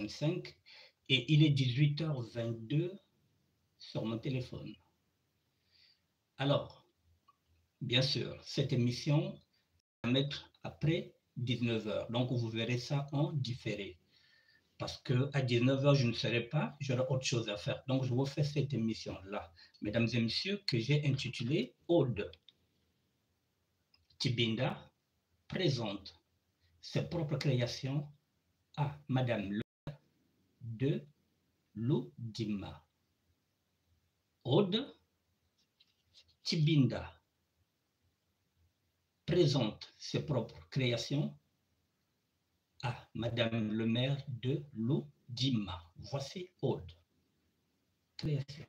25 et il est 18h22 sur mon téléphone. Alors, bien sûr, cette émission va mettre après 19h, donc vous verrez ça en différé. Parce qu'à 19h, je ne serai pas, j'aurai autre chose à faire. Donc, je vous fais cette émission-là, mesdames et messieurs, que j'ai intitulée Ode. Tibinda présente ses propres créations à Madame Le de Loudima. Ode. Tibinda présente ses propres créations à Madame le maire de Loudima. Voici Ode. Création.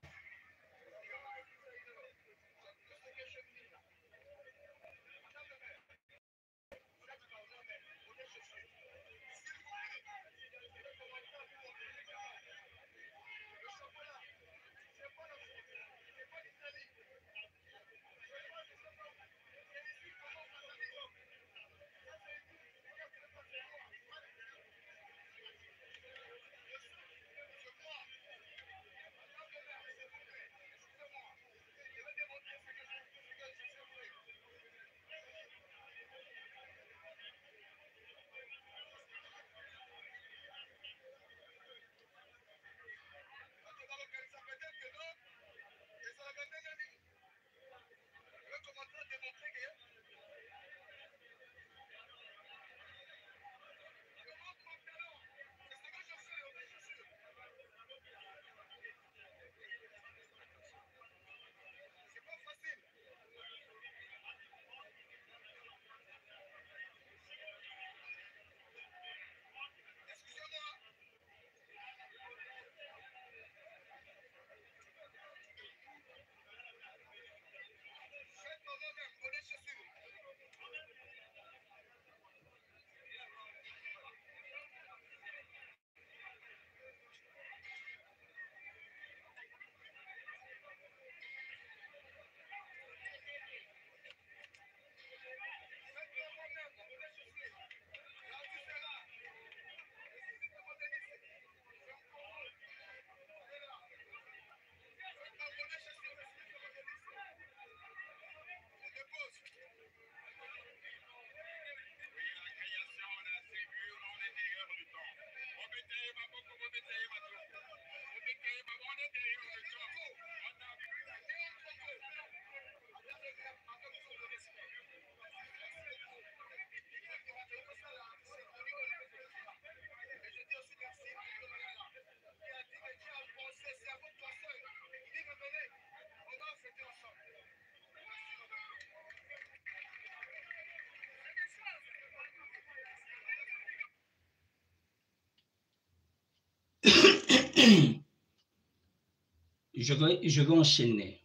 Je vais enchaîner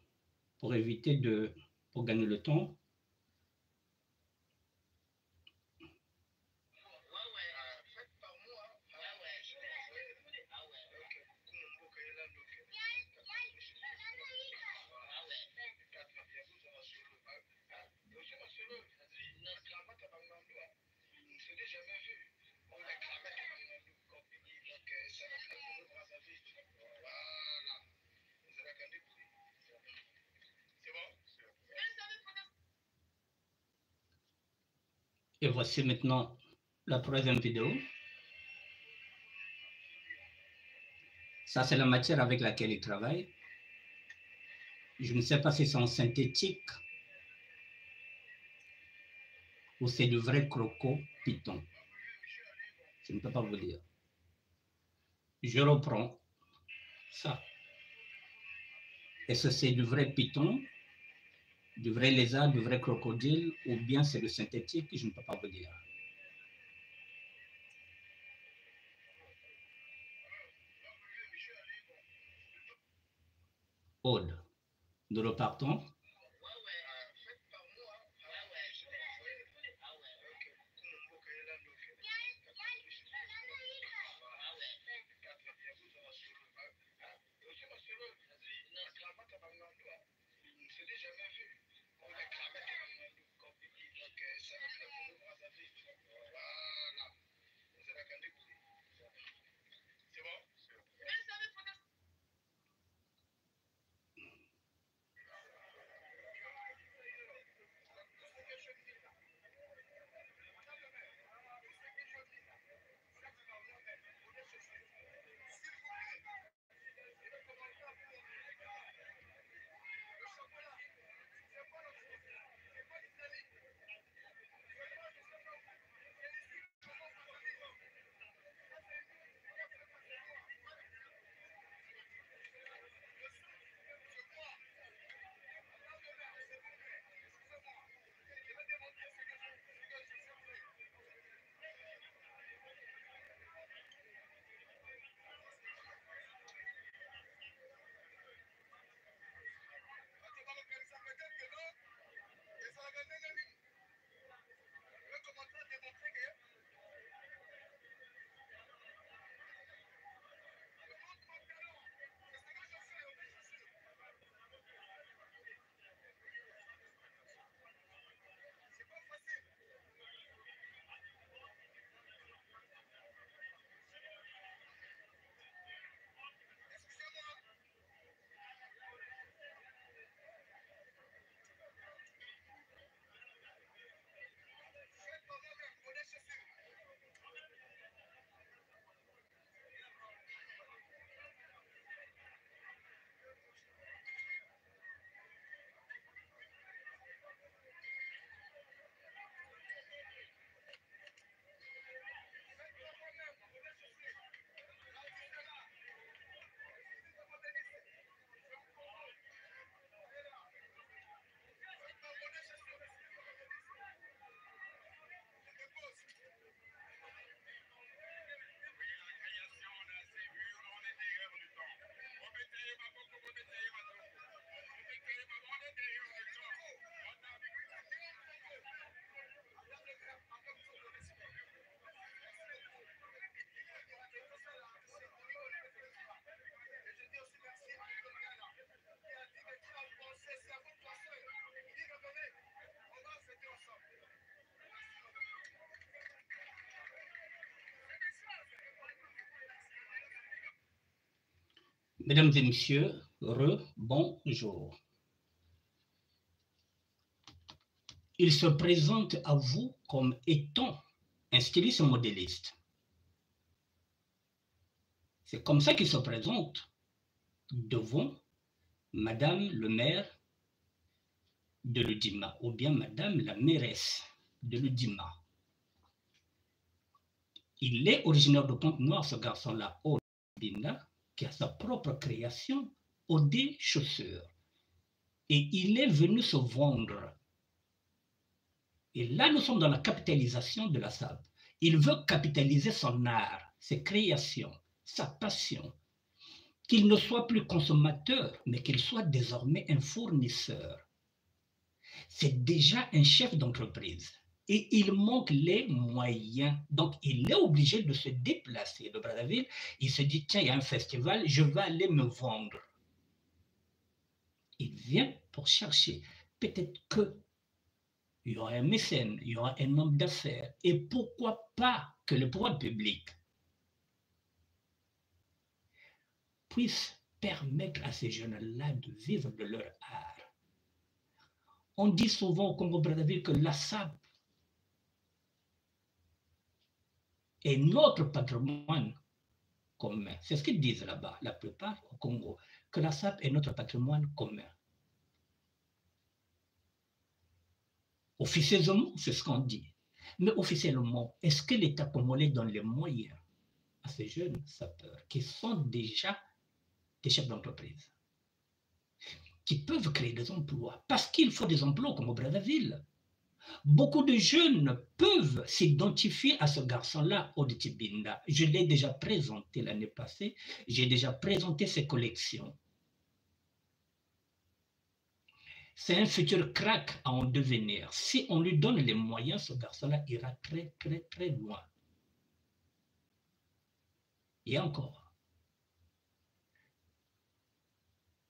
pour éviter pour gagner le temps. Et voici maintenant la troisième vidéo. Ça, c'est la matière avec laquelle il travaille. Je ne sais pas si c'est en synthétique ou c'est du vrai croco python. Je ne peux pas vous dire. Je reprends ça. Est-ce que c'est du vrai python, du vrai lézard, du vrai crocodile, ou bien c'est du synthétique? Je ne peux pas vous dire. Aude. Nous repartons. Mesdames et messieurs, bonjour. Il se présente à vous comme étant un styliste modéliste. C'est comme ça qu'il se présente devant Madame le maire de l'Udima, ou bien Madame la mairesse de l'Udima. Il est originaire de Pointe-Noire, ce garçon-là, au Binda, qui a sa propre création, au des chaussures. Et il est venu se vendre. Et là, nous sommes dans la capitalisation de la SAP. Il veut capitaliser son art, ses créations, sa passion. Qu'il ne soit plus consommateur, mais qu'il soit désormais un fournisseur. C'est déjà un chef d'entreprise. Et il manque les moyens. Donc, il est obligé de se déplacer de Brazzaville. Il se dit, tiens, il y a un festival, je vais aller me vendre. Il vient pour chercher. Peut-être qu'il y aura un mécène, il y aura un homme d'affaires. Et pourquoi pas que le pouvoir public puisse permettre à ces jeunes-là de vivre de leur art. On dit souvent au Congo-Brazzaville que la SAP est notre patrimoine commun. C'est ce qu'ils disent là-bas, la plupart au Congo, que la SAP est notre patrimoine commun. Officieusement, c'est ce qu'on dit. Mais officiellement, est-ce que l'État congolais donne les moyens à ces jeunes sapeurs qui sont déjà des chefs d'entreprise, qui peuvent créer des emplois, parce qu'il faut des emplois comme au Brazzaville. Beaucoup de jeunes peuvent s'identifier à ce garçon-là, Oditibinda. Je l'ai déjà présenté l'année passée, j'ai déjà présenté ses collections. C'est un futur crack à en devenir. Si on lui donne les moyens, ce garçon-là ira très, très, très loin. Et encore,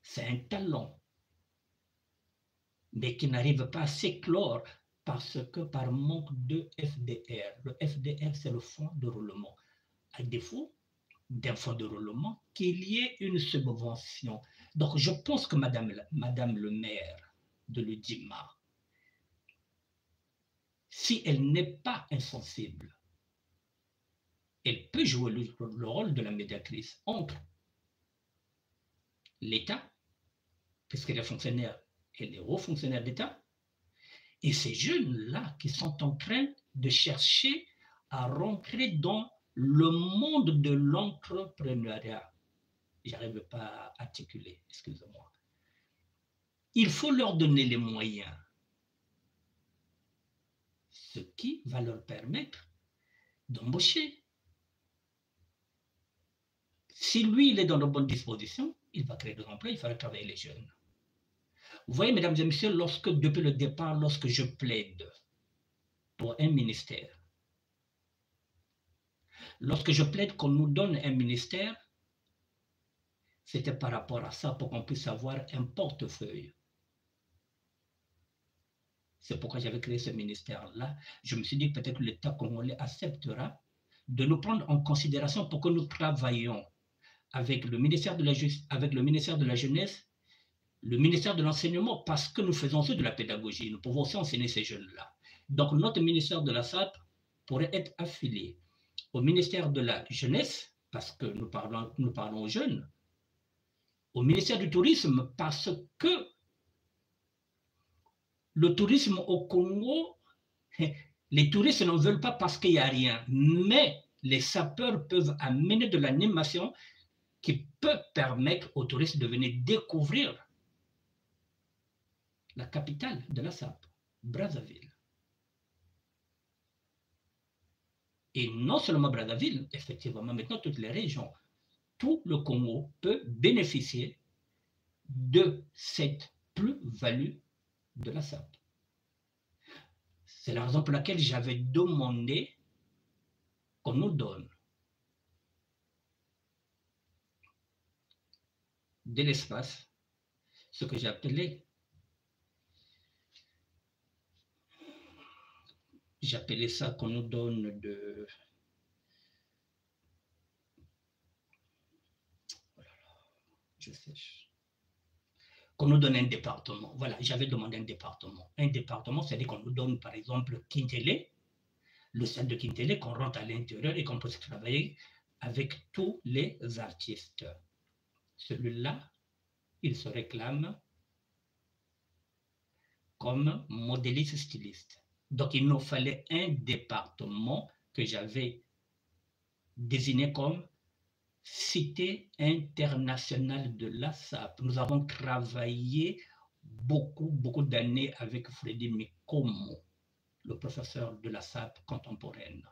c'est un talent, mais qui n'arrive pas à s'éclore parce que par manque de FDR. Le FDR, c'est le fonds de roulement. À défaut d'un fonds de roulement, qu'il y ait une subvention. Donc, je pense que Madame le maire de l'Udima, si elle n'est pas insensible, elle peut jouer le rôle de la médiatrice entre l'État, puisqu'elle est fonctionnaire, elle est haut fonctionnaire d'État, et ces jeunes-là qui sont en train de chercher à rentrer dans le monde de l'entrepreneuriat. J'arrive pas à articuler, excusez-moi. Il faut leur donner les moyens, ce qui va leur permettre d'embaucher. Si lui, il est dans de bonnes dispositions, il va créer des emplois, il fera travailler les jeunes. Vous voyez, mesdames et messieurs, depuis le départ, lorsque je plaide pour un ministère, lorsque je plaide qu'on nous donne un ministère, c'était par rapport à ça, pour qu'on puisse avoir un portefeuille. C'est pourquoi j'avais créé ce ministère-là. Je me suis dit peut-être que l'État congolais acceptera de nous prendre en considération pour que nous travaillions avec le ministère de la Jeunesse, le ministère de l'Enseignement, parce que nous faisons aussi de la pédagogie. Nous pouvons aussi enseigner ces jeunes-là. Donc, notre ministère de la SAP pourrait être affilié au ministère de la Jeunesse, parce que nous parlons aux jeunes, au ministère du Tourisme, parce que le tourisme au Congo, les touristes n'en veulent pas parce qu'il n'y a rien, mais les sapeurs peuvent amener de l'animation qui peut permettre aux touristes de venir découvrir la capitale de la SAP, Brazzaville. Et non seulement Brazzaville, effectivement, maintenant toutes les régions, tout le Congo peut bénéficier de cette plus-value de la SAP. C'est la raison pour laquelle j'avais demandé qu'on nous donne de l'espace, ce que j'appelais ça qu'on nous donne de... je sais. Qu'on nous donne un département. Voilà, j'avais demandé un département. Un département, c'est-à-dire qu'on nous donne, par exemple, Kintélé, le centre de Kintélé, qu'on rentre à l'intérieur et qu'on peut travailler avec tous les artistes. Celui-là, il se réclame comme modéliste styliste. Donc, il nous fallait un département que j'avais désigné comme Cité internationale de la SAP. Nous avons travaillé beaucoup d'années avec Freddy Mikomo, le professeur de la SAP contemporaine.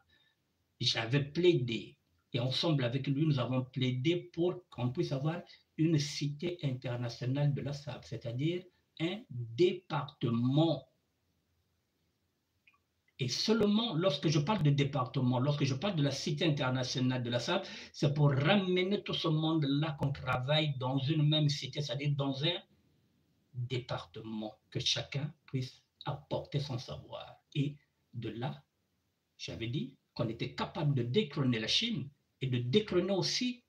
J'avais plaidé, et ensemble avec lui, nous avons plaidé pour qu'on puisse avoir une cité internationale de la SAP, c'est-à-dire un département. Et seulement lorsque je parle de département, lorsque je parle de la cité internationale de la SAP, c'est pour ramener tout ce monde-là qu'on travaille dans une même cité, c'est-à-dire dans un département, que chacun puisse apporter son savoir. Et de là, j'avais dit qu'on était capable de détrôner la Chine et de détrôner aussi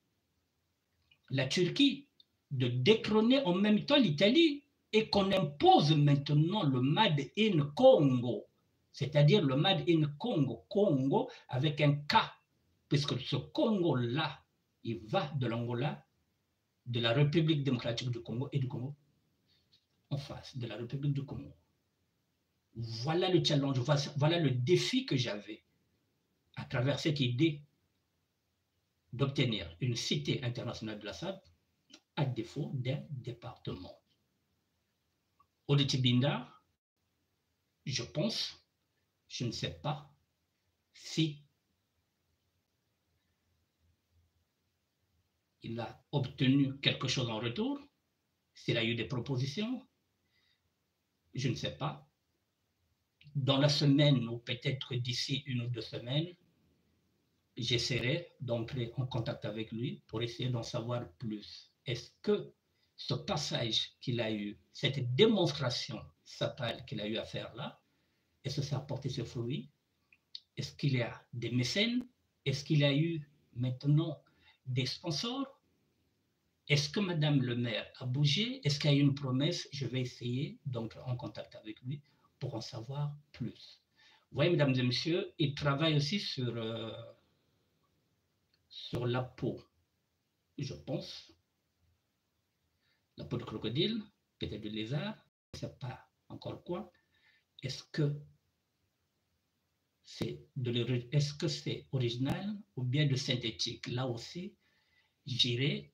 la Turquie, de détrôner en même temps l'Italie et qu'on impose maintenant le Made in Congo, c'est-à-dire le Made in Congo, Congo avec un K, puisque ce Congo-là, il va de l'Angola, de la République démocratique du Congo et du Congo en face, de la République du Congo. Voilà le challenge, voilà le défi que j'avais à travers cette idée d'obtenir une cité internationale de la SAP à défaut d'un département. Odetibinda, je pense, je ne sais pas si il a obtenu quelque chose en retour, s'il a eu des propositions, je ne sais pas. Dans la semaine ou peut-être d'ici 1 ou 2 semaines, j'essaierai d'entrer en contact avec lui pour essayer d'en savoir plus. Est-ce que ce passage qu'il a eu, cette démonstration sapale qu'il a eu à faire là, est-ce que ça a porté ses fruits? Est-ce qu'il y a des mécènes? Est-ce qu'il y a eu maintenant des sponsors? Est-ce que Madame le maire a bougé? Est-ce qu'il y a eu une promesse? Je vais essayer d'entrer en contact avec lui pour en savoir plus. Vous voyez, mesdames et messieurs, il travaille aussi sur la peau, je pense. La peau de crocodile, peut-être de lézard, je ne sais pas encore quoi. Est-ce que c'est original ou bien de synthétique? Là aussi, j'irai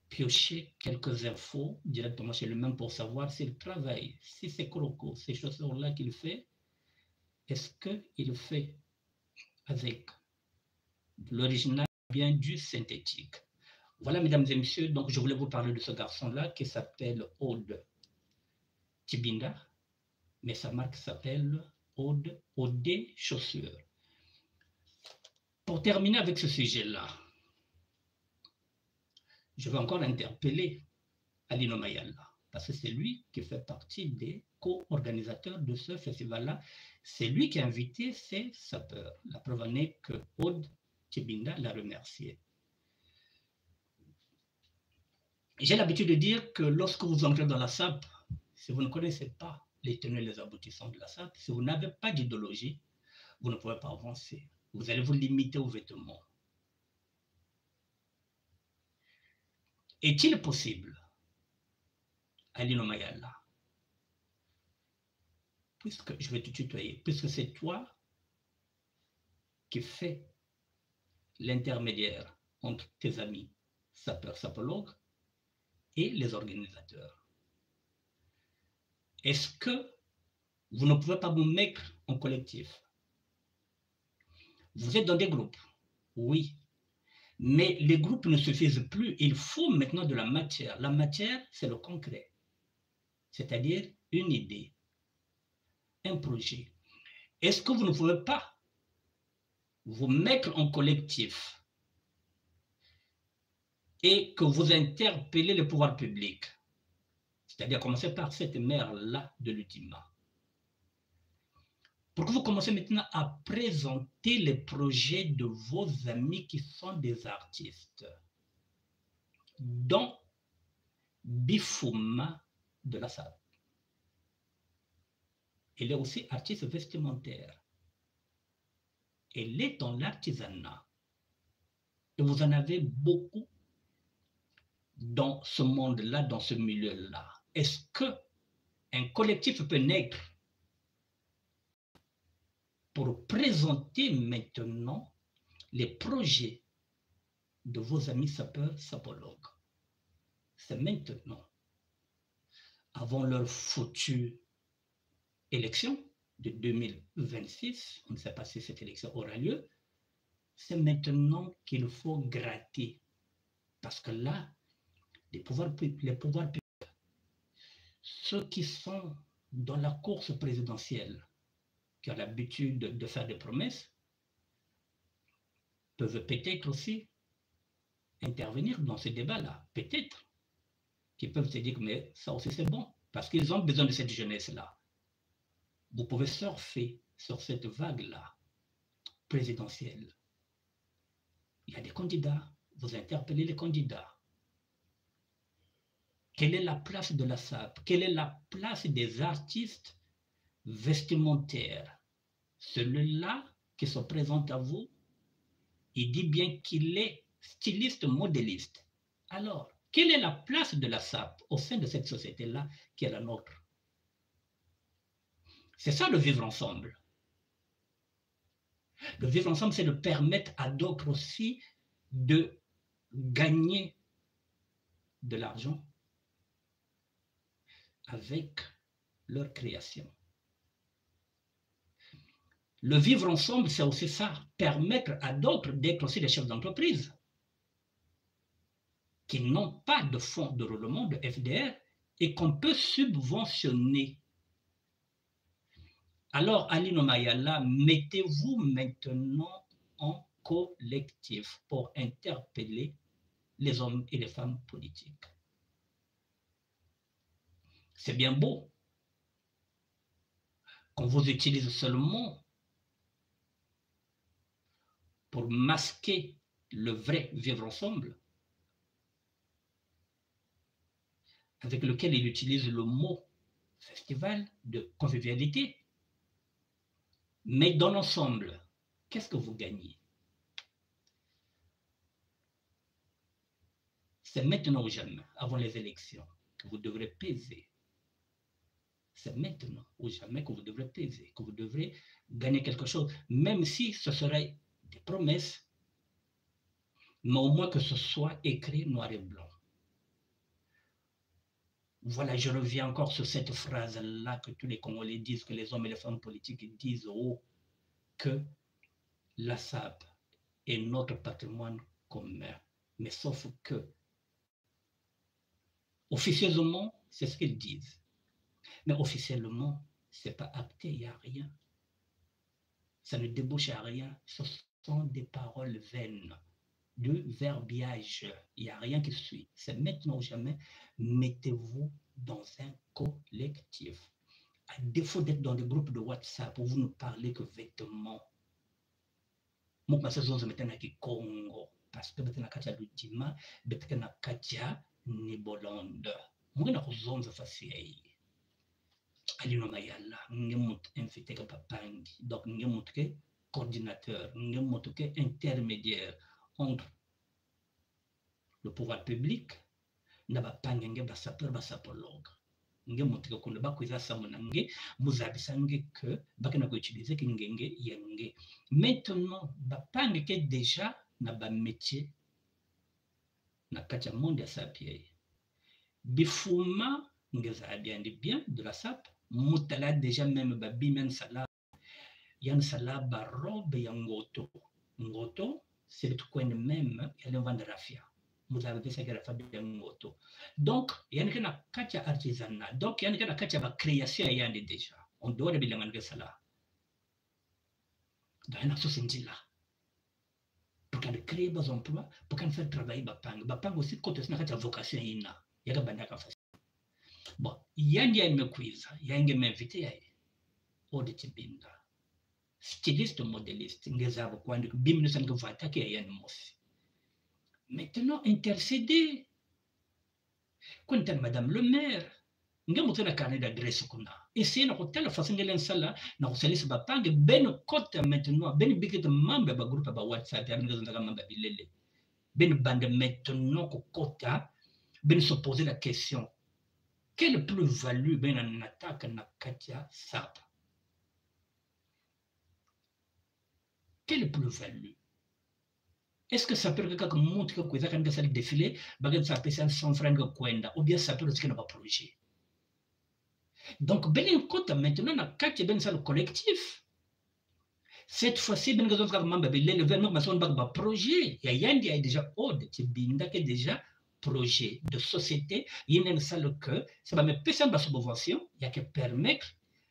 piocher quelques infos directement chez lui-même pour savoir s'il travaille, si c'est croco, ces chaussures-là qu'il fait, est-ce qu'il fait avec l'original ou bien du synthétique? Voilà, mesdames et messieurs, donc je voulais vous parler de ce garçon-là qui s'appelle Aude Tibinda, mais sa marque s'appelle Aude Chaussures. Pour terminer avec ce sujet-là, je vais encore interpeller Alino Mayala, parce que c'est lui qui fait partie des co-organisateurs de ce festival-là. C'est lui qui a invité ses sapeurs. La preuve en est que Aude Tibinda l'a remercié. J'ai l'habitude de dire que lorsque vous entrez dans la SAP, si vous ne connaissez pas les tenants et les aboutissants de la SAP, si vous n'avez pas d'idéologie, vous ne pouvez pas avancer. Vous allez vous limiter aux vêtements. Est-il possible, Alino Mayala, puisque je vais te tutoyer, puisque c'est toi qui fais l'intermédiaire entre tes amis sapeurs, sapologues et les organisateurs. Est-ce que vous ne pouvez pas vous mettre en collectif? Vous êtes dans des groupes, oui, mais les groupes ne suffisent plus. Il faut maintenant de la matière. La matière, c'est le concret, c'est-à-dire une idée, un projet. Est-ce que vous ne pouvez pas vous mettre en collectif et que vous interpellez le pouvoir public, c'est-à-dire commencer par cette mère-là de l'Ultima, pour que vous commencez maintenant à présenter les projets de vos amis qui sont des artistes, dont Bifouma de la SAP. Elle est aussi artiste vestimentaire. Elle est dans l'artisanat. Et vous en avez beaucoup dans ce monde-là, dans ce milieu-là. Est-ce qu'un collectif peut naître pour présenter maintenant les projets de vos amis sapeurs, sapologues? C'est maintenant, avant leur foutue élection de 2026, on ne sait pas si cette élection aura lieu, c'est maintenant qu'il faut gratter. Parce que là, les pouvoirs publics, ceux qui sont dans la course présidentielle, qui ont l'habitude de faire des promesses, peuvent peut-être aussi intervenir dans ce débat-là. Peut-être qu'ils peuvent se dire, mais ça aussi c'est bon, parce qu'ils ont besoin de cette jeunesse-là. Vous pouvez surfer sur cette vague-là, présidentielle. Il y a des candidats, vous interpellez les candidats. Quelle est la place de la SAP? Quelle est la place des artistes vestimentaires? Celui-là qui se présente à vous, il dit bien qu'il est styliste, modéliste. Alors, quelle est la place de la SAP au sein de cette société-là qui est la nôtre? C'est ça le vivre ensemble. Le vivre ensemble, c'est de permettre à d'autres aussi de gagner de l'argent avec leur création. Le vivre ensemble, c'est aussi ça, permettre à d'autres d'être aussi des chefs d'entreprise qui n'ont pas de fonds de roulement, de FDR, et qu'on peut subventionner. Alors, Aline Mayala, mettez-vous maintenant en collectif pour interpeller les hommes et les femmes politiques. C'est bien beau qu'on vous utilise seulement pour masquer le vrai vivre ensemble, avec lequel il utilise le mot festival de convivialité. Mais dans l'ensemble, qu'est-ce que vous gagnez? C'est maintenant ou jamais, avant les élections, que vous devrez peser. C'est maintenant ou jamais que vous devrez peser, que vous devrez gagner quelque chose, même si ce serait des promesses, mais au moins que ce soit écrit noir et blanc. Voilà, je reviens encore sur cette phrase-là que tous les Congolais disent, que les hommes et les femmes politiques disent haut, que la SAP est notre patrimoine commun. Mais sauf que, officieusement, c'est ce qu'ils disent. Mais officiellement, ce n'est pas acté, il n'y a rien. Ça ne débouche à rien. Ce sont des paroles vaines, de verbiage. Il n'y a rien qui suit. C'est maintenant ou jamais. Mettez-vous dans un collectif. À défaut d'être dans des groupes de WhatsApp où vous ne parlez que vêtements. Moi, je suis dans Congo. Parce que je suis dans le Dima, je suis dans le Nibolande. Moi, je suis dans le Alino Mayala, nous invité que papangi, donc nous coordinateur, nous intermédiaire entre le pouvoir public, na bapangi ba sapeur ba sapologue. Nous ko ba kuiza samunange, muzabisange que bakena ko utiliser kingenge yenge. Maintenant bapangi que déjà na ba métier na kacha monde ya sapie. Bifuma ngeza bien de la SAP. Moutala déjà même babi men sala yan sala barobe ya ngoto. Ngoto c'est le coin même il y a vendre rafia. Vous avez vu ça que la fabrique de ngoto. Donc il y a une kacha artisanat. Donc il y a une kacha ba création il y a déjà. On doit le bilan de sala. Donc il y a une là. Pour qu'on crée des emplois, pour qu'on fasse travailler bapang. Bapang aussi côté c'est une vocation ina. Il y a bandaka facile. Bon, yangi amekuiza, yangi ameinvité yaye. Ode tibinda. Styliste modéliste, ngezabo kwandi bimno sanga vataki yani mosi. Maintenant intercéder. Quand madame le maire, nga mutu na carnet d'adresse kuna. Essayez na kotala façon ngelen sala na kusalisa bapange ben kota maintenant ben bikete mamba ba groupe ba WhatsApp ya nga zonda mamba bilele. Ben bande maintenant ko kota ben se poser la question quelle plus-value ben en attaque na katia sapa. Quelle plus-value? Est-ce que ça peut être comme montre que quoi ça quand ça défilé, bagat ça peut être 100 francs kwenda ou bien ça peut être que pas projet. Donc ben kota maintenant na katia ben ça le collectif. Cette fois-ci, ben gazon ka mamba bilele vraiment ma son ba projet ya yandi a déjà ode qui binda que déjà projet de société yenen ça le que ça va me pesa ba subvention ya que permettre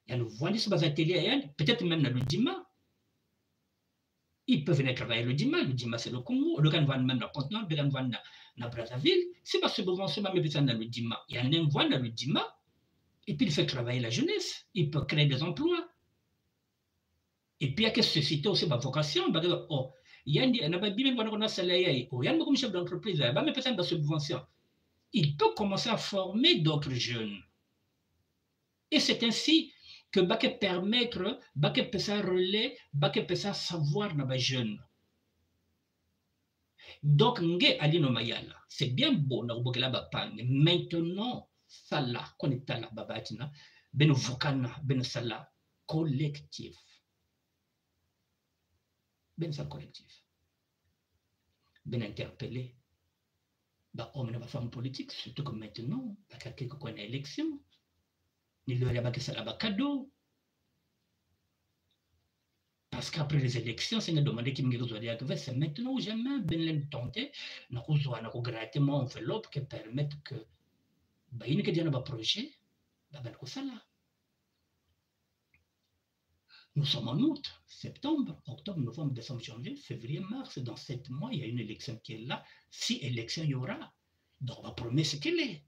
ya nous vendre sur bas atelier yandi peut-être même na le dimanche. Ils peuvent venir travailler le dimanche c'est le Congo, le can vendre même le continent, le can vendre na Brazzaville, c'est pas subvention même pesa na le dimanche. Il y a un vendre le dimanche et puis il fait travailler la jeunesse, il peut créer des emplois. Et puis, il y a que susciter aussi ma vocation. Oh, il y a un salaire, il y a un chef d'entreprise, il y a une subvention. Il peut commencer à former d'autres jeunes. Et c'est ainsi que Baké permettre, Baké peut ça relais, Baké peut ça savoir dans les jeunes. Donc, Nge Alino Mayala, c'est bien beau, maintenant, ça là, qu'on est là, Babatina, ben vocana, ben sala, collectif. Ben ça collectif. Ben interpellé. Bah, on ne va faire une politique, surtout que maintenant, bah, quelqu'un qui connaît l'élection, il y a que ça là cadeau. Parce qu'après les élections, c'est une demande qui me dit c'est maintenant ou jamais, ben l'en tenter, nous avons gratter mon enveloppe qui permet que, bah, il y a un projet, bah, ben, ça là. Nous sommes en août, septembre, octobre, novembre, décembre, janvier, février, mars. Dans 7 mois, il y a une élection qui est là. Si élection il y aura, donc la promesse qu'elle est.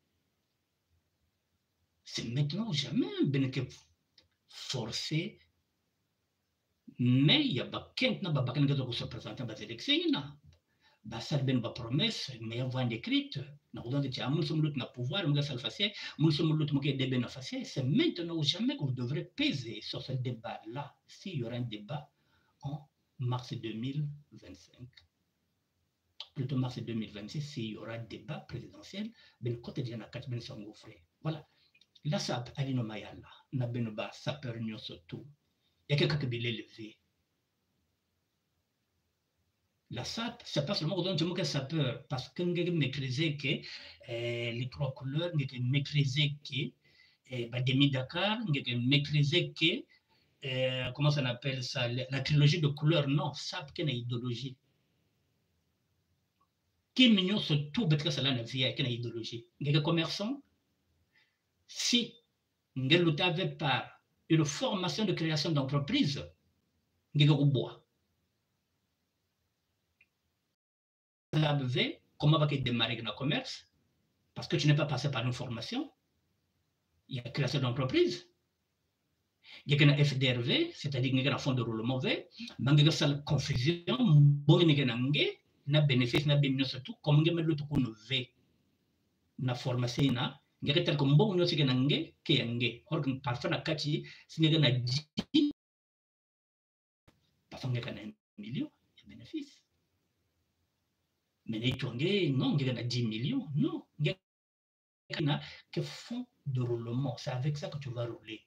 C'est maintenant ou jamais, ben que forcé. Mais il y a pas quelqu'un qui se présente dans les élections. Ça ben ba promesse, mais avant d'écrite, nous avons dit que nous sommes le pouvoir, nous sommes facile, nous sommes le débat na facile. C'est maintenant ou jamais que vous devrez peser sur ce débat-là, s'il y aura un débat en mars 2025. Plutôt mars 2026, s'il y aura un débat présidentiel, ben côté de la 4 ben s'engouffrer. Voilà. Là, ça a allé no mayala, na ben ba ça peut réunir surtout. Il y a quelqu'un qui est élevé. La SAP, c'est pas seulement que ça peut, parce que nous maîtriser que les 3 couleurs, nous maîtriser que demi-Dakar, nous maîtriser que, comment ça appelle ça, la trilogie de couleurs, non, SAP qui est une idéologie. Qui mignon surtout, parce que c'est là la vie, qui est une idéologie. Les commerçants, si nous n'avons pas une formation de création d'entreprise, nous avons bois. Comment va-t-il démarrer le commerce? Parce que tu n'es pas passé par une formation. Il y a la création d'entreprise. Il y a un FDRV, c'est-à-dire qu'il y a un fonds de roulement V, mais il y a une confusion, il y a un bénéfice, il y a un bénéfice surtout, comme il y a un V, une formation, il y a tel que bon, il y a un G, qui est un G. Or, parfois, il y a un 10, parfois, il y a un million, il y a un bénéfice. Mais non, il y a 10 millions, non. Il y a un fonds de roulement, c'est avec ça que tu vas rouler.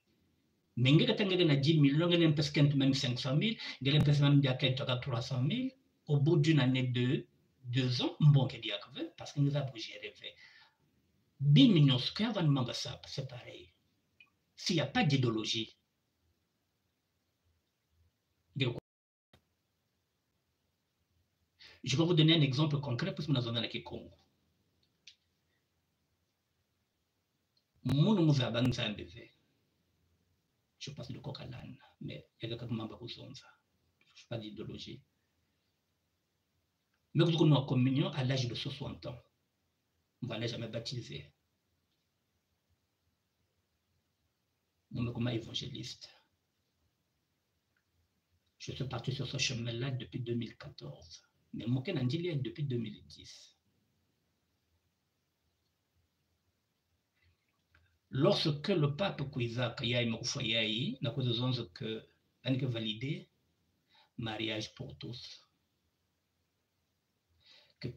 Mais il y a 10 millions, il y a même 500 000, il y a même 300 000. Au bout d'une année de 2 ans, bon, parce que nous avons géré. 10 millions, ce qu'il y a avant de ça, c'est pareil. S'il n'y a pas d'idéologie, je vais vous donner un exemple concret pour que nous avons dans le Congo. Nous avons un bébé. Je passe de Kokalan, mais il y a quelques membres qui sont ça. Je ne pas d'idéologie. Mais vous avez une communion à l'âge de 60 ans. On ne va jamais baptiser. Moi, comme évangéliste. Je suis parti sur ce chemin-là depuis 2014. Mais moi, je suis depuis 2010. Lorsque le pape Kouiza Kayai Moufayai n'a pas besoin que valider mariage pour tous. Que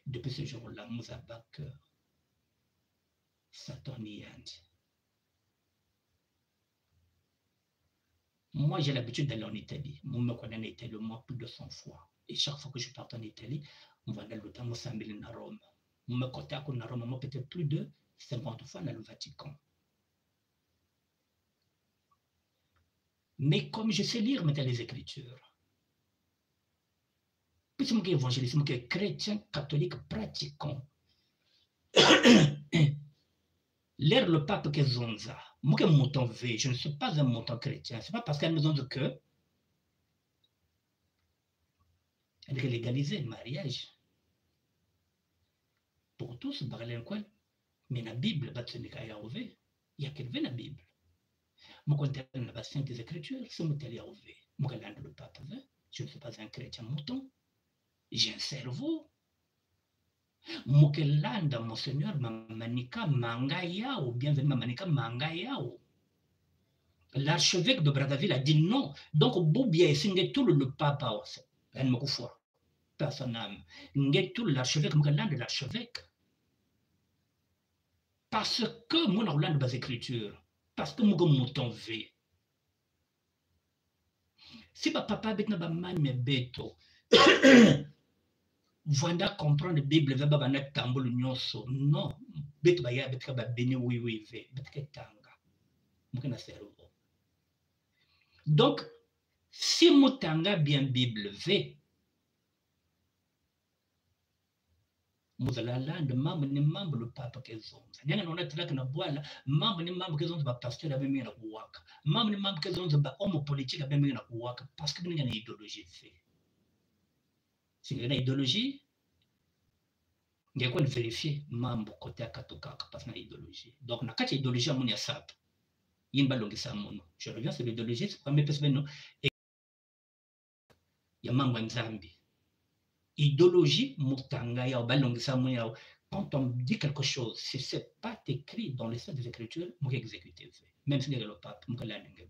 depuis ce jour-là, Mouzabak Satorniandi. Moi, j'ai l'habitude d'aller en Italie. Moi, je me connais en Italie au moins plus de 100 fois. Et chaque fois que je pars en Italie, on va aller l'automne, moi, à Rome. Moi, je me connais à Rome, moi, peut-être plus de 50 fois dans le Vatican. Mais comme je sais lire maintenant les Écritures, puis je suis évangéliste, je suis chrétien, catholique, pratiquant. L'air le pape que Zonza, moi, je ne suis pas un montant chrétien. Ce n'est pas parce qu'elle me donne que elle est légalisée le mariage. Pour tous, mais la Bible, il y a quelqu'un dans la Bible. Moi, quand je suis dans la Sainte Écriture, c'est moi qui suis moi, le pape, je ne suis pas un chrétien mouton. J'ai un cerveau. Moi, mon Seigneur, Manika Mangaya, ou bienvenue Manika Mangaya. L'archevêque de Brazzaville a dit non. Donc, Boubia et tout le pape, elle me couvre. Personne n'a tout l'archevêque, moi, l'archevêque. Parce que moi, on a des écritures. Parce que moi, mouton V. Si papa bet na ba man me beto. Vanda comprendre la Bible, va ba na tambolo nyonso. Non, bet ba ya bet ka ba beni oui ve, bet ka tanga. Muke na cerveau. Donc, si mutanga bien Bible ve, muzalala de membre ni membre le papa kezonza. Nyanga na onatela kana bwala, membre ni membre kezonza ba pasteur abe mi na kuwaka. Membre ni membre kezonza ba homme politique abe mi na kuwaka parce que ninga na idéologie ve. Si ninga na idéologie, il y a quoi de vérifier mambo côté à Katokaka parce que l'idéologie. Donc, na kati idéologie à mon yasap, il y a une balongue ça mon. Je reviens sur l'idéologie, c'est pas mes personnes. Il y a mambo nzambi. Idéologie mutanga ya balongue ça mon. Quand on dit quelque chose, si c'est pas écrit dans les Saintes Écritures, moi exécuter. Même si le pape, moi la langue.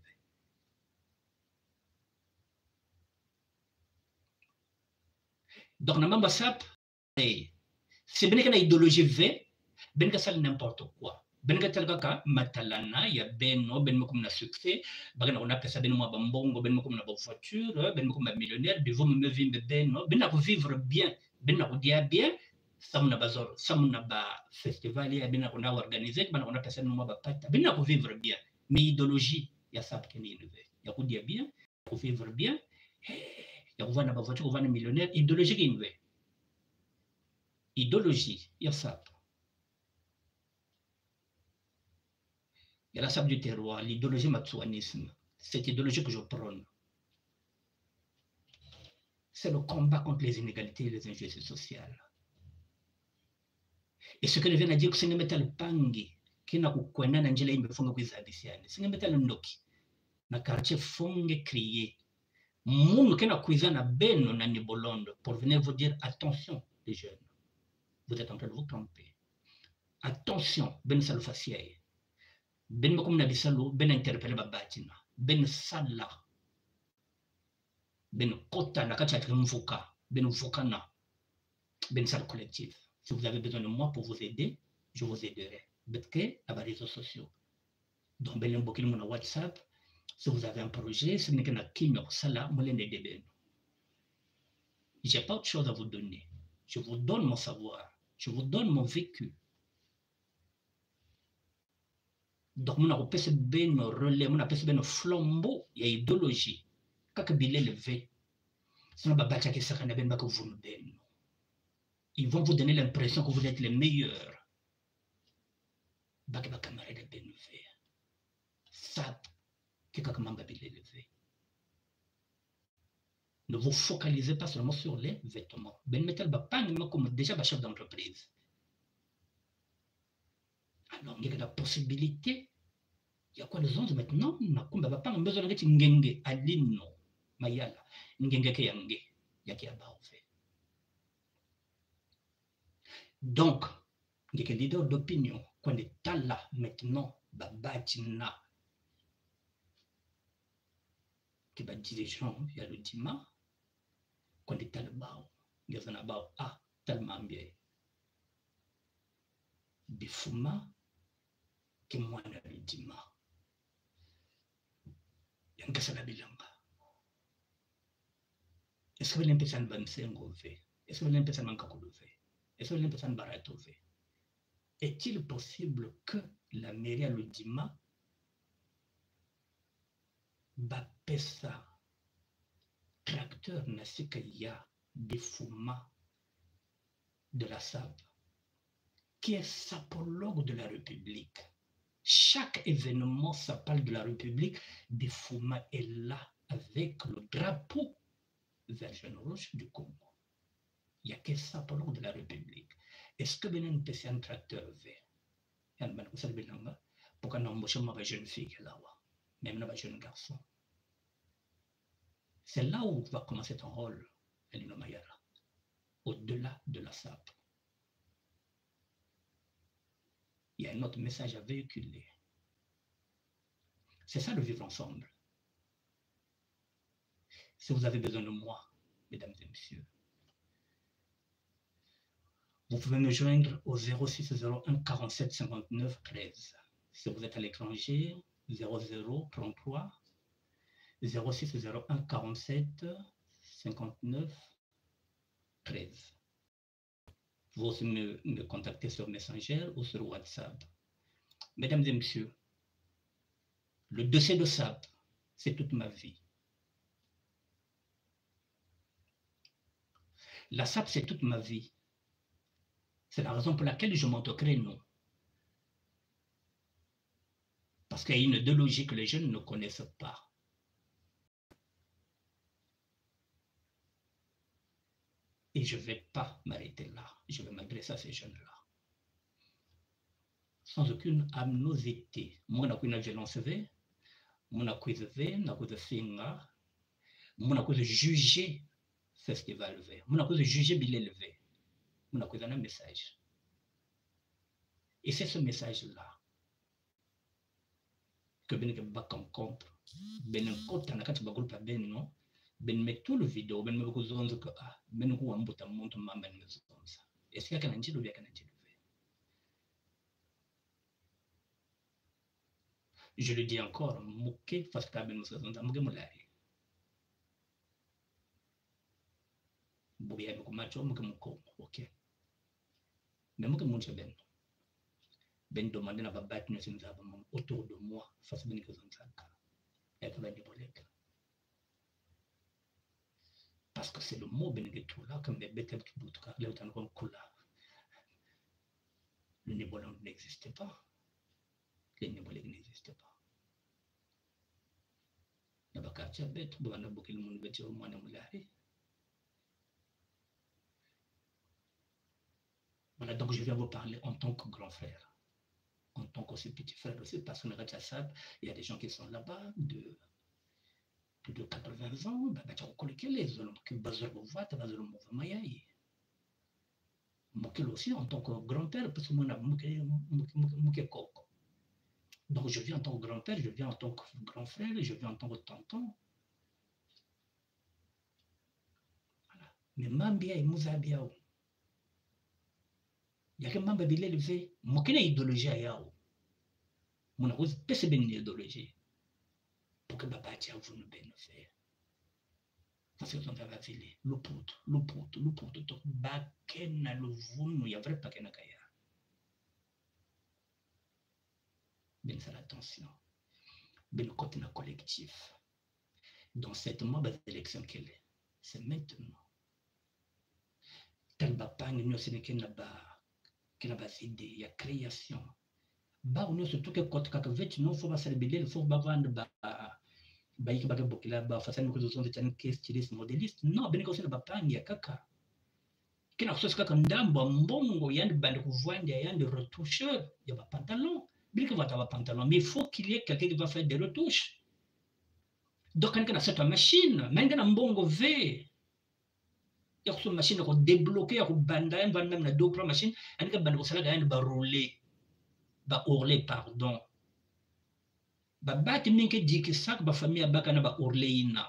Donc, na mambo sap, c'est bien que l'idéologie V, bien que ça n'importe quoi. Ben ka talaka matalana ya beno ben mokum na succès bagana on appelle ça ben mo bambongo ben mokum na voiture ben mokum na millionnaire de vous me vivre beno ben na vivre bien ben na dia bien samuna bazor samuna ba festival ya ben na organiser ben on appelle ça mo ba pata ben na vivre bien mais idéologie ya ça que ni levé ya ko dia bien pour vivre bien ya ko na ba voiture ko na millionnaire idéologie qui nous idéologie ya ça. Il y a la sable du terroir, l'idéologie matsouanisme. Cette idéologie que je prône, c'est le combat contre les inégalités et les injustices sociales. Et ce que je viens de dire, c'est que c'est le pangi qui n'a pas de n'angela imbe fonga kwizabisiane. C'est que c'est le noki. Na quartier fonge crié. Moun qui n'a pas na beno na nibolondo pour venir vous dire attention les jeunes. Vous êtes en train de vous tromper. Attention, ben salfaciae. Ben mokum na bisalo ben interpellé babatina ben sala ben kota na kati ya mvuka ben vukana ben sala collectif. Si vous avez besoin de moi pour vous aider, je vous aiderai. Betke à les réseaux sociaux. Donc ben mbokil mon WhatsApp. Si vous avez un projet, c'est que na kinyo sala molende de ben. J'ai pas autre chose à vous donner. Je vous donne mon savoir. Je vous donne mon vécu. Donc, on a repéré ben relais, on a repéré ben flambeau, il y a idéologie. Quand il est levé, c'est un babacha qui s'est ben que vous ben. Ils vont vous donner l'impression que vous êtes les meilleurs. Baka camarade ben levé. Ça, que quand même ben levé. Ne vous focalisez pas seulement sur les vêtements. Ben metal pas comme déjà chef d'entreprise. Alors, il y a la possibilité. Il y a quoi les autres maintenant? On n'a pas besoin de ngenge alino mayala ngenge ke yange yaki aba fait. Donc, il y a des leaders d'opinion, quand on est là maintenant, babatina, qui va dirigeant, il y a le dima, quand on est là, il y a un bao, ah, tellement bien. Bifuma, qui moi na le dima. Il y a un cas de bilanga. Est-ce que les personnes vont se enlever? Est-ce que les personnes vont s'enlever? Est-ce que les personnes vont s'enlever? Est-il possible que la mairie à l'Odima bapesa tracteur Nasikaya des Fouma de la SAB, qui est sapologue de la République? Chaque événement sapal de la République, des Fouma est là avec le drapeau vert jaune rouge du Congo. Il n'y a que sapologue de la République. Est-ce que Benin peut un tracteur vert? Pour qu'on embauche ma jeune fille là-bas, même ma jeune garçon. C'est là où va commencer ton rôle, Elino Mayara, au-delà de la SAP. Il y a un autre message à véhiculer. C'est ça le vivre ensemble. Si vous avez besoin de moi, mesdames et messieurs, vous pouvez me joindre au 0601 47 59 13. Si vous êtes à l'étranger, 0033 0601 47 59 13. Vous aussi me contacter sur Messenger ou sur WhatsApp. Mesdames et messieurs, le dossier de SAP, c'est toute ma vie. La SAP, c'est toute ma vie. C'est la raison pour laquelle je monte au créneau. Parce qu'il y a une idéologie que les jeunes ne connaissent pas. Et je ne vais pas m'arrêter là. Je vais m'adresser à ces jeunes-là. Sans aucune amnosité. Moi, je n'ai violence, je n'ai juger festival, je n'ai juger billet levé. Je n'ai un message. Et c'est ce message-là que ben que bak contre ben kota na kati bagroupe à ben non ben met tout le vidéo ben me ko zonzo que ah ben ko ambuta monto mamba ne zonza est-ce qu'il y a kana njilo bia kana njilo? Je le dis encore, muke parce que ben zonza muke mulari bobia ko macho muke muko OK mais muke munche ben demandé na babat ne sinza ba autour de moi face ben ko zonza ka et que ben boleka. Parce que c'est le mot Benegetoula, comme les bêtes qui boutent, le Nébolon n'existait pas. Les Nébolègues n'existaient pas. Nabakatia bête, Bouana Bokil Mounbeti au Moine Moulari. Voilà, donc je viens vous parler en tant que grand frère, en tant qu'aussi petit frère aussi, parce qu'on est à Sad, il y a des gens qui sont là-bas de plus de 80 ans, les hommes qui basent le vote, basent le mouvement. Moukil aussi en tant que grand-père, parce que moi, Moukil Koko. Donc je viens en tant que grand-père, je viens en tant que grand frère, je viens en tant que tonton. Voilà. Mais Mambia et Mouzabiao. Il y a que Mamba Bilé levé. Moukil idéologie à Yao. Mon arrose pèse bien une idéologie. Pour que Baba Tia vous ne bien faire. Parce que vous avez vu le pout, donc Bakena le vous, il y a vrai Bakena Kaya. Ben faire attention. Ben le côté collectif. Dans cette mob d'élection qu'elle est, c'est maintenant. Tel bapang nous c'est qu'il n'a pas idée, il y a création. Bah on surtout que quand quelque vite non faut pas se rebeller, il faut pas vendre bah il va beaucoup là bah façon que sont des channels qui styliste modéliste. Non, ben quand bapang il y a kaka. Kina kusosi kaka ndambo mbongo yandi bande kuvwanda yandi retoucheur, il y a pas pantalon. Bien que va avoir pantalon, mais il faut qu'il y ait quelqu'un qui va faire des retouches. Donc quand on a cette machine, même quand on mbongo V. sur machine ko débloquer ko banda même na deux machine an ka banda ko sala ga ba rouler ba ourler pardon ba bati minke diki sak ba famille baka na ba ourler ina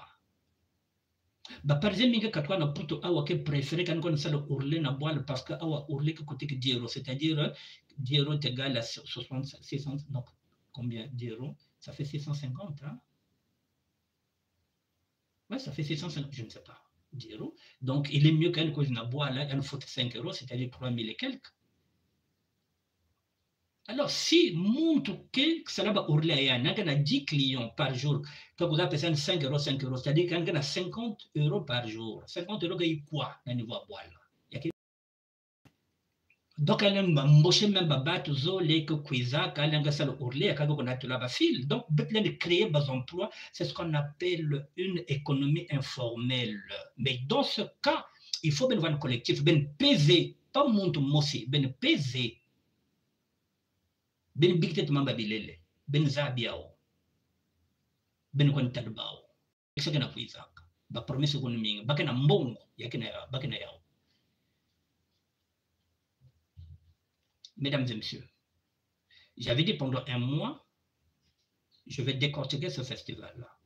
ba par exemple minke katwa na puto awa ke préféré kan kon sala ourler na boile parce que awa ourler que côté que 10 €, c'est-à-dire 10 € est égal à 60 600 donc combien 10 €, ça fait 650 hein. Ouais, ça fait 650, je ne sais pas, 10 €. Donc, il est mieux qu'un cause na bois là, il faut 5 €, c'est-à-dire 3000 et quelques. Alors, si montre que ça va ourler, il y a 10 clients par jour, quand vous avez 5 €, 5 €, c'est-à-dire qu'il y a 50 € par jour. 50 € gagne quoi dans le niveau bois là? Donc, elle a embauché même Babato Zolé, que Kouiza, quand elle a salo ourlé, quand on a tout la fil. Donc, besoin de créer des emplois, c'est ce qu'on appelle une économie informelle. Mais dans ce cas, il faut bien voir un collectif, bien peser, pas monte mossi, bien peser, bien bigtet mamba bilele, bien zabiao, bien kon tadbao. C'est ce qu'on a Kouiza. Ba promesse qu'on ming, bakena mbongo, bakena yao. Mesdames et messieurs, j'avais dit pendant un mois, je vais décortiquer ce festival-là.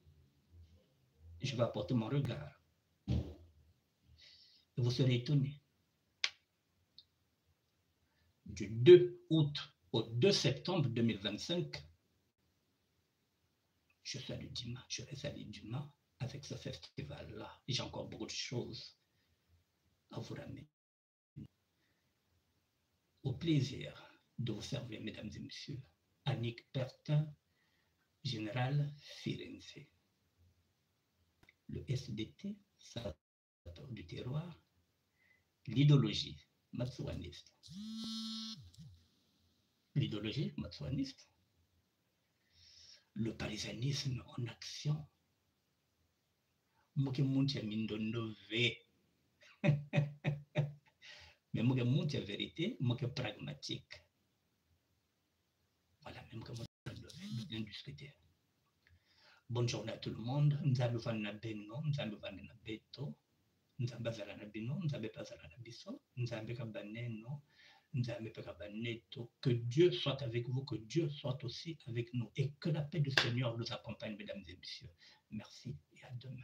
Je vais apporter mon regard. Et vous serez étonnés. Du 2 août au 2 septembre 2025, je serai Dima, je reste à Dima avec ce festival-là. J'ai encore beaucoup de choses à vous ramener. Au plaisir de vous servir, mesdames et messieurs. Annick Pertin, général Firenze. Le SDT, ça du terroir, l'idéologie matsouaniste. L'idéologie matsouaniste. Le parisianisme en action. Moke muntia mindondové. Mais moke muntia vérité, moke pragmatique. Voilà, même comme on vient discuter. Bonne journée à tout le monde. Nzambe vana beno, nzambe vana na beto, nzambe zala na bino, nzambe pazala na biso, nzambe kabaneno, nzambe pekabaneto. Que Dieu soit avec vous, que Dieu soit aussi avec nous et que la paix du Seigneur nous accompagne, mesdames et messieurs. Merci et à demain.